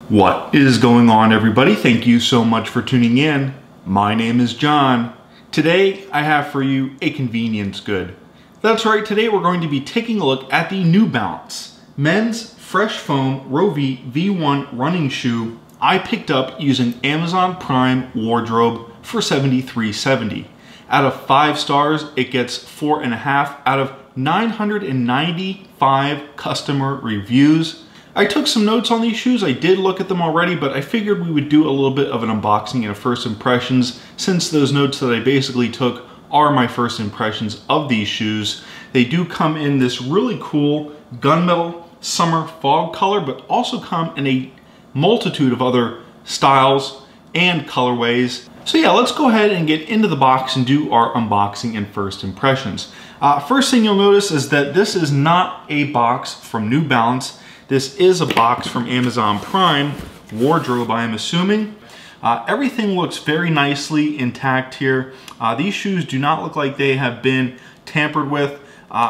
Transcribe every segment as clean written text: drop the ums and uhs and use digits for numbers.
What is going on, everybody? Thank you so much for tuning in. My name is John. Today I have for you a convenience good. That's right, today we're going to be taking a look at the New Balance men's fresh foam Roav V1 running shoe I picked up using Amazon Prime wardrobe for $73.70. Out of 5 stars, it gets 4.5 out of 995 customer reviews. I took some notes on these shoes. I did look at them already, but I figured we would do a little bit of an unboxing and a first impressions, since those notes that I basically took are my first impressions of these shoes. They do come in this really cool gunmetal summer fog color, but also come in a multitude of other styles and colorways. So yeah, let's go ahead and get into the box and do our unboxing and first impressions. First thing you'll notice is that this is not a box from New Balance. This is a box from Amazon Prime wardrobe, I am assuming. Everything looks very nicely intact here. These shoes do not look like they have been tampered with.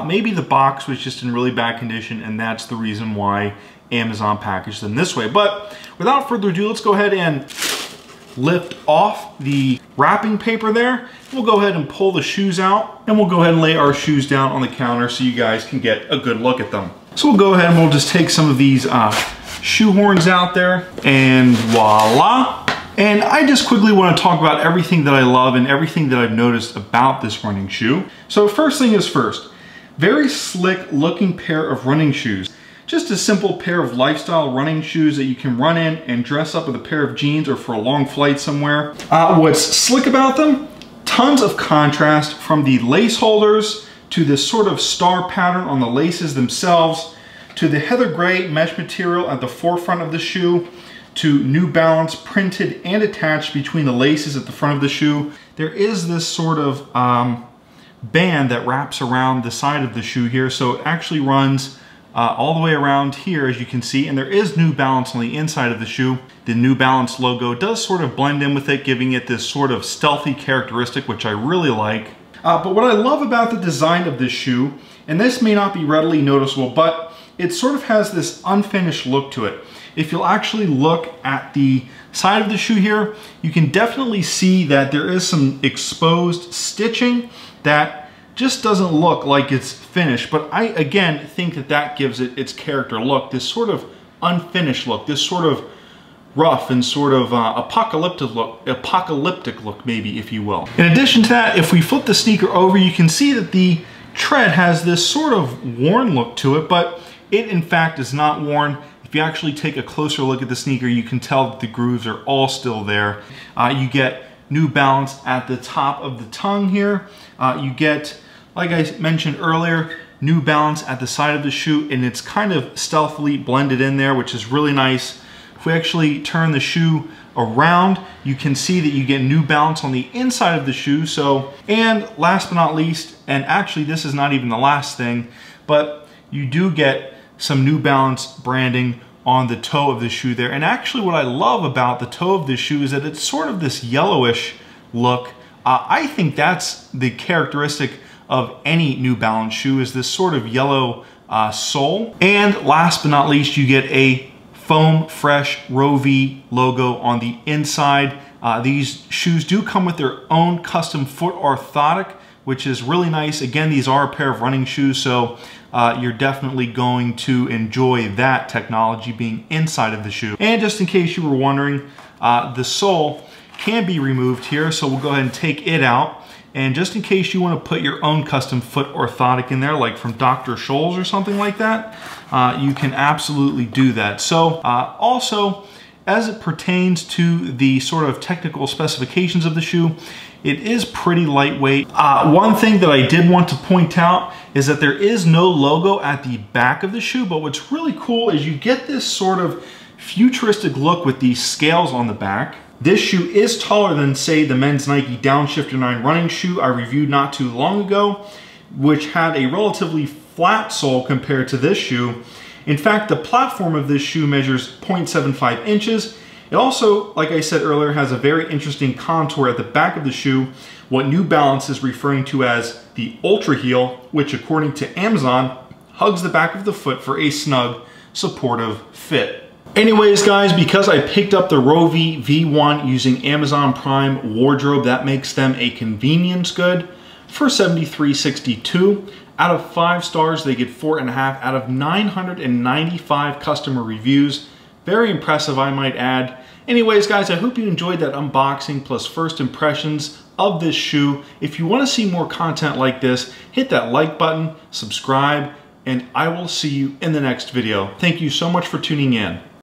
Maybe the box was just in really bad condition, and that's the reason why Amazon packaged them this way. But without further ado, let's go ahead and lift off the wrapping paper there. We'll go ahead and pull the shoes out, and we'll go ahead and lay our shoes down on the counter so you guys can get a good look at them. So we'll go ahead and we'll just take some of these shoe horns out there, and voila. And I just quickly want to talk about everything that I love and everything that I've noticed about this running shoe. So first thing is first, very slick looking pair of running shoes. Just a simple pair of lifestyle running shoes that you can run in and dress up with a pair of jeans or for a long flight somewhere. What's slick about them? Tons of contrast, from the lace holders to this sort of star pattern on the laces themselves, to the heather gray mesh material at the forefront of the shoe, to New Balance printed and attached between the laces at the front of the shoe. There is this sort of band that wraps around the side of the shoe here, so it actually runs all the way around here, as you can see, and there is New Balance on the inside of the shoe. The New Balance logo does sort of blend in with it, giving it this sort of stealthy characteristic, which I really like. But what I love about the design of this shoe, and this may not be readily noticeable, but it sort of has this unfinished look to it. If you'll actually look at the side of the shoe here, you can definitely see that there is some exposed stitching that just doesn't look like it's finished. But I, again, think that that gives it its character look, this sort of unfinished look, this sort of rough and sort of apocalyptic look, maybe, if you will. In addition to that, if we flip the sneaker over, you can see that the tread has this sort of worn look to it, but it in fact is not worn. If you actually take a closer look at the sneaker, you can tell that the grooves are all still there. You get New Balance at the top of the tongue here. You get, like I mentioned earlier, New Balance at the side of the shoe, and it's kind of stealthily blended in there, which is really nice. If we actually turn the shoe around, you can see that you get New Balance on the inside of the shoe. So, and last but not least, and actually this is not even the last thing, but you do get some New Balance branding on the toe of the shoe there. And actually what I love about the toe of the shoe is that it's sort of this yellowish look. I think that's the characteristic of any New Balance shoe, is this sort of yellow sole. And last but not least, you get a foam fresh Roav logo on the inside. These shoes do come with their own custom foot orthotic, which is really nice. Again, these are a pair of running shoes, so you're definitely going to enjoy that technology being inside of the shoe. And just in case you were wondering, the sole can be removed here, so we'll go ahead and take it out. And just in case you want to put your own custom foot orthotic in there, like from Dr. Scholl's or something like that, you can absolutely do that. So also, as it pertains to the sort of technical specifications of the shoe, it is pretty lightweight. One thing that I did want to point out is that there is no logo at the back of the shoe, but what's really cool is you get this sort of futuristic look with these scales on the back. This shoe is taller than, say, the men's Nike Downshifter 9 running shoe I reviewed not too long ago, which had a relatively flat sole compared to this shoe. In fact, the platform of this shoe measures 0.75 inches. It also, like I said earlier, has a very interesting contour at the back of the shoe, what New Balance is referring to as the Ultra Heel, which according to Amazon, hugs the back of the foot for a snug, supportive fit. Anyways, guys, because I picked up the Roav V1 using Amazon Prime wardrobe, that makes them a convenience good for $73.62. Out of 5 stars, they get 4.5 out of 995 customer reviews. Very impressive, I might add. Anyways, guys, I hope you enjoyed that unboxing plus first impressions of this shoe. If you want to see more content like this, hit that like button, subscribe, and I will see you in the next video. Thank you so much for tuning in.